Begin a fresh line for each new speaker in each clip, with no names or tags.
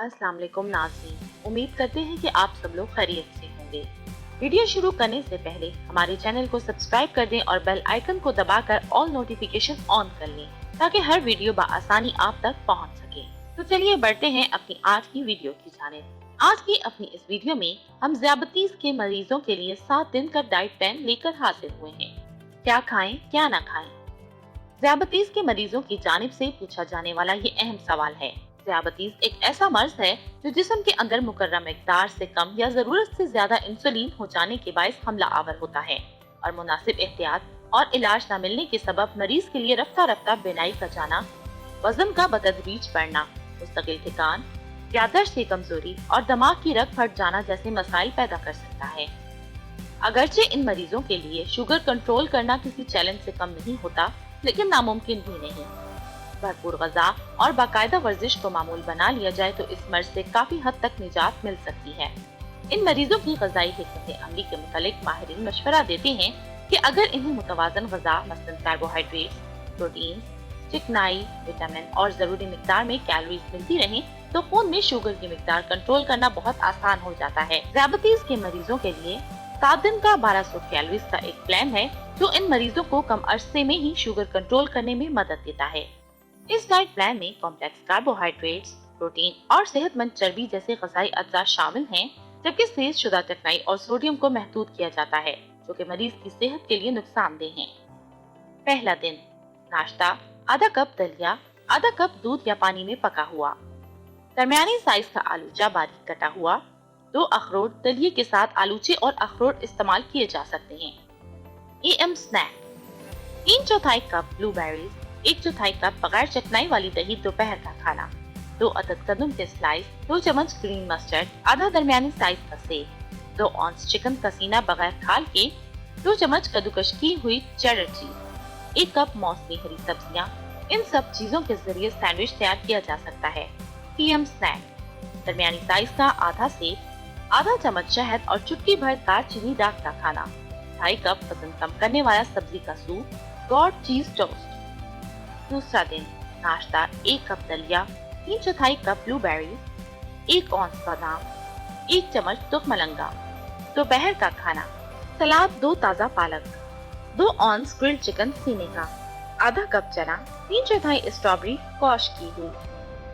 अस्सलाम वालेकुम नाज़रीन, उम्मीद करते हैं कि आप सब लोग खैरियत से होंगे। वीडियो शुरू करने से पहले हमारे चैनल को सब्सक्राइब कर दें और बेल आइकन को दबाकर ऑल नोटिफिकेशन ऑन कर लें ताकि हर वीडियो बआसानी आप तक पहुंच सके। तो चलिए बढ़ते हैं अपनी आज की वीडियो की जानिब। आज की अपनी इस वीडियो में हम ज़ियाबतीस के मरीजों के लिए 7 दिन का डाइट प्लान लेकर हाजिर हुए हैं। क्या खाएं, क्या ना खाएं। ज़ियाबतीस के मरीजों की जानिब से पूछा जाने वाला ये अहम सवाल है। ज़ियाबतीस एक ऐसा मर्ज है जो जिस्म के अंदर मुकर्रर मिकदार से कम या जरूरत से ज्यादा इंसुलिन हो जाने के बायस हमला आवर होता है और मुनासिब एहतियात और इलाज न मिलने के सबब मरीज के लिए रफ्ता रफ्ता बीमारी का जाना, वजन का बतदरीज बढ़ना, मुस्तकिल थकान, याददाश्त की कमजोरी और दिमाग की रग फट जाना जैसे मसाइल पैदा कर सकता है। अगरचे इन मरीजों के लिए शुगर कंट्रोल करना किसी चैलेंज से कम नहीं होता, लेकिन नामुमकिन भी नहीं। भरपूर ग़िज़ा और बाकायदा वर्जिश को मामूल बना लिया जाए तो इस मर्ज से काफी हद तक निजात मिल सकती है। इन मरीजों की ग़िज़ाई हिकमत अमली के मुतालिक माहिरीन मशवरा देते हैं कि अगर इन्हें मुतवाज़न ग़िज़ा मसलन कार्बोहाइड्रेट, प्रोटीन, चिकनाई, विटामिन और जरूरी मिकदार में कैलोरीज मिलती रहें तो खून में शुगर की मिकदार कंट्रोल करना बहुत आसान हो जाता है। ज़ियाबतीस के मरीजों के लिए 7 दिन का 1200 कैलोरीज का एक प्लान है जो इन मरीजों को कम अरसे में ही शुगर कंट्रोल करने में मदद देता है। इस डाइट प्लान में कॉम्प्लेक्स कार्बोहाइड्रेट्स, प्रोटीन और सेहतमंद चर्बी जैसे ग़िज़ाई अज्जा शामिल हैं, जबकि तेज शुदा चिकनाई और सोडियम को महदूद किया जाता है जो कि मरीज की सेहत के लिए नुकसानदेह हैं। पहला दिन नाश्ता, आधा कप दलिया, आधा कप दूध या पानी में पका हुआ, दरमियानी साइज का आलूचा बारीक कटा हुआ, 2 अखरोट, दलिये के साथ आलूचे और अखरोट इस्तेमाल किए जा सकते हैं। AM snack, 3/4 cup blueberries, 1/4 cup बगैर चकनाई वाली दही, दोपहर का खाना, 2 अदद कद्दू के स्लाइस, 2 चम्मच ग्रीन मस्टर्ड, आधा दरमियानी साइज का सेब, 2 औंस चिकन कसीना बगैर खाल के, 2 चम्मच कद्दूकश की हुई चेडर चीज, 1 कप मौसमी हरी सब्जियां। इन सब चीजों के जरिए सैंडविच तैयार किया जा सकता है। पीएम स्नैक, दरमियानी साइज का आधा सेब, आधा चम्मच शहद और चुटकी भर दालचीनी, रात का खाना, 2.5 कप वजन कम करने वाला सब्जी का सूप, गॉड चीज टोस्ट। दूसरा दिन नाश्ता, 1 कप दलिया, 3/4 कप ब्लूबेरीज, 1 औंस बादाम, 1 चम्मच तुखमलंगा। दोपहर का खाना, सलाद, 2 ताज़ा पालक, 2 औंस ग्रिल्ड चिकन सीने का, आधा कप चना, 3/4 स्ट्रॉबेरी कॉश की हुई,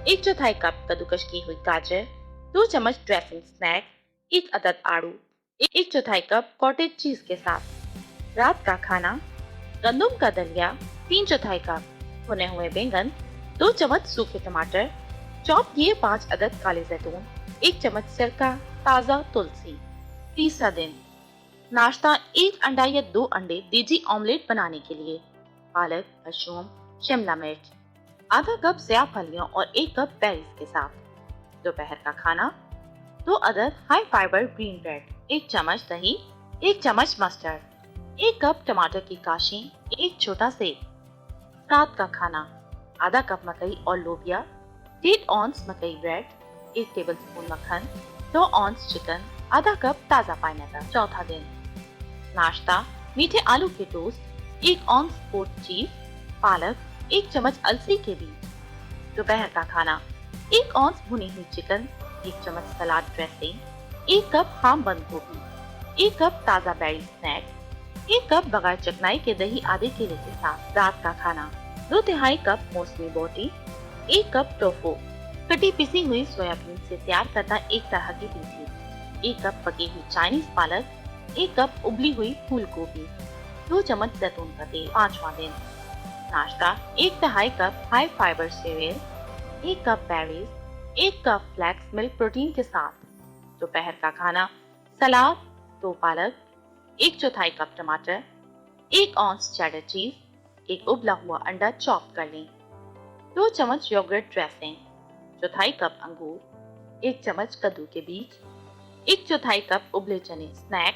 1/4 कप कद्दूकश की हुई गाजर, 2 चम्मच ड्रेसिंग स्नैक, 1 अदद आड़ू, 1/4 कप कॉटेज चीज के साथ। रात का खाना, गंदम का दलिया, 3/4 कप भुने हुए बैंगन, 2 चम्मच सूखे टमाटर, चॉप किए 5 अदद काले जैतून, 1 चम्मच सिरका, ताज़ा तुलसी। तीसरा दिन नाश्ता, 1 अंडा या 2 अंडे देजी ऑमलेट बनाने के लिए, पालक, मशरूम, शिमला मिर्च, आधा कप स्याह फलियों और 1 कप बेरीज के साथ। दोपहर का खाना, 2 अदद हाई फाइबर ग्रीन ब्रेड, 1 चम्मच दही, 1 चम्मच मस्टर्ड, 1 कप टमाटर की काशी, 1 छोटा सेब। रात का खाना, आधा कप मकई और लोबिया, 1.5 औंस मकई ब्रेड, 1 टेबलस्पून मक्खन, 2 औंस चिकन, आधा कप ताज़ा पाइनएप्पल। चौथा दिन नाश्ता, मीठे आलू के टोस्ट, 1 औंस पोर्क चीज, पालक, 1 चम्मच अलसी के बीज। दोपहर का खाना, 1 औंस भुनी हुई चिकन, 1 चम्मच सलाद ड्रेसिंग, 1 कप खाम बंद गोभी, 1 कप ताज़ा बेरी स्नैक, 1 कप बगैर चकनाई के दही आधे केले के साथ। रात का खाना, 2/3 कप मौसमी बोटी, 1 कप टोफू, कटी पिसी हुई सोयाबीन से तैयार करता एक तरह की पिज्जी, 1 कप पकी हुई चाइनीज पालक, 1 कप उबली हुई फूल गोभी, 2 चम्मच जैतून का तेल। पांचवा दिन नाश्ता, 1/2 cup high fibre cereal, 1 cup berries, 1 cup flax milk protein के साथ। दोपहर का खाना, सलाद, 2 पालक, 1/4 कप टमाटर, 1 औंस चेडर चीज, 1 उबला हुआ अंडा चॉप कर लें, 2 चम्मच योगर्ट ड्रेसिंग, 1/4 कप अंगूर, 1 चम्मच कद्दू के बीज, 1/4 कप उबले चने स्नैक,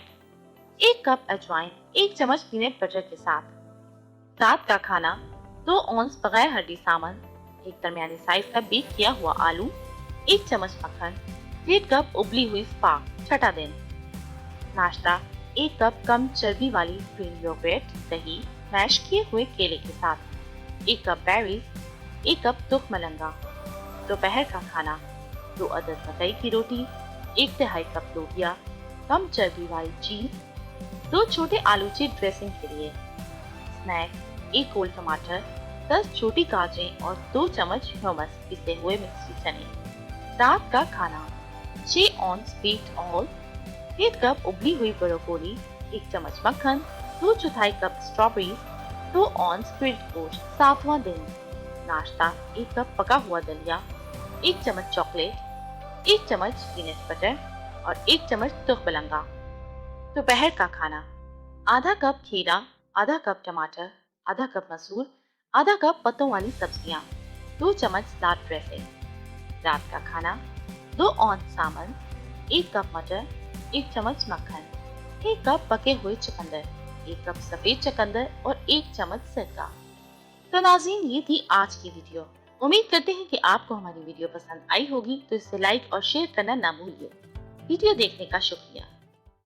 1 कप अजवाइन, 1 चम्मच पीनट बटर के साथ। रात का खाना, 2 औंस बगैर हड्डी सामन, 1 दरमियानी साइज का बेक किया हुआ आलू, 1 चम्मच मक्खन, 1 कप उबली हुई स्पार्क। छठा दिन नाश्ता, 1 कप कम चर्बी वाली ग्रीन योगर्ट, दही, मैश किए हुए केले के साथ, 1 कप बेरीज, 1 कप तुखमलंगा। दोपहर का खाना, 2 अदद मकई की रोटी, 1 तिहाई कप लोबिया, कम चर्बी वाली चीज, 2 छोटे आलू चिप्स ड्रेसिंग के लिए। स्नैक, 1 गोल टमाटर, 10 छोटी गाजरें और 2 चम्मच ह्यूमस पिसे हुए मिक्सी चने। रात का खाना, 6 ऑन्स बीट ऑल, 1 कप उबली हुई ब्रोकोली, 1 चम्मच मक्खन, 2/4 कप स्ट्रॉबेरी, 2 ऑन्स ग्रिल्ड गोश्त। 7वां दिन। नाश्ता, 1 कप पका हुआ दलिया, 1 चम्मच चॉकलेट, 1 चम्मच पीनट बटर और 1 चम्मच तुखबलंगा। दोपहर का खाना, आधा कप खीरा, आधा कप टमाटर, आधा कप मसूर, आधा कप पत्तों वाली सब्जियां, 2 चम्मच सलाद ड्रेसिंग। रात का खाना, 2 ऑन्स सामन, 1 कप मटर, 1 चम्मच मक्खन, 1 कप पके हुए चुकंदर, 1 कप सफेद चुकंदर और 1 चम्मच सिरका। तो नाज़रीन, ये थी आज की वीडियो। उम्मीद करते हैं कि आपको हमारी वीडियो पसंद आई होगी, तो इसे लाइक और शेयर करना ना भूलिए। वीडियो देखने का शुक्रिया।